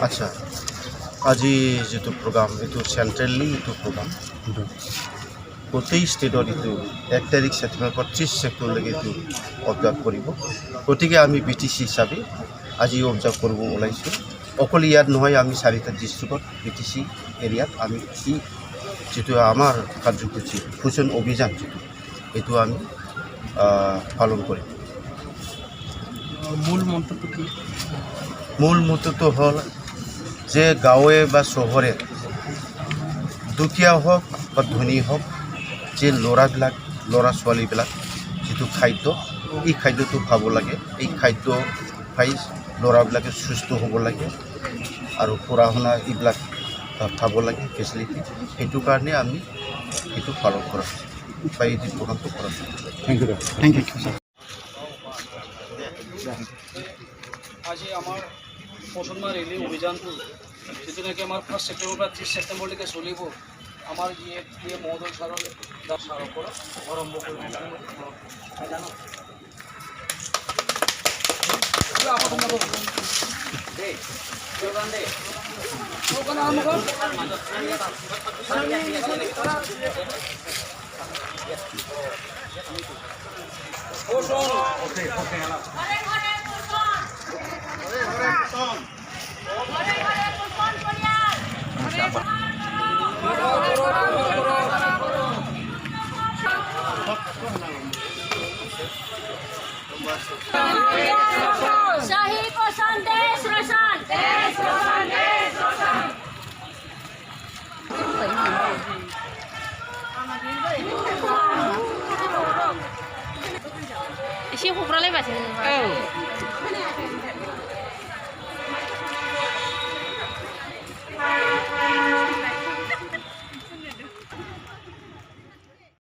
আচ্ছা আজি যেটো প্রোগ্রাম এটো সেন্ট্রালি এটো প্রোগ্রাম গোটেই স্টেটত এটো 1 তারিখ সেপ্টেম্বর 25 সেপ্টেম্বরলৈকে এটো অবজার্ভ কৰিব গতিকে আমি বিটিসি হিসাবে আজি অবজার্ভ করব ওলাইছো অকল ইয়াত নহয় আমি 4টা ডিস্ট্রিক্টত বিটিসি এরিয়াত আমি যেটো আমার কার্যসূচী পোষণ অভিযান যেটো এটো আমি পালন কৰিম মূল মন্ত্ৰটো কি মূল মন্ত্ৰটো হল যে গাঁৱে বা চহৰে দুখীয়া হোক বা ধনী হোক যে ল'ৰা ছোৱালীবিলাক যেটো খাদ্য এই খাদ্যটো খাব লাগে এই খাদ্য খাই ল'ৰাবিলাকে সুস্থ হ'ব লাগে আৰু পঢ়া শুনা এইবিলাক পাব লাগে ফেচিলিটি সেইটো কাৰণে আমি এইটো পালন কৰা বা এই প্ৰগ্ৰামটো কৰা থ্যাংক ইউ আজি আমাৰ পোষণ মাহ ৰেলী অভিযানটো যেটো নাকি আমাৰ 1 সেপ্টেম্বৰ পৰা 30 সেপ্টেম্বৰলৈকে চলিব আমাৰ ইয়ে মহোদয় ছাৰৰ পৰা আৰম্ভ কৰিব পোষণ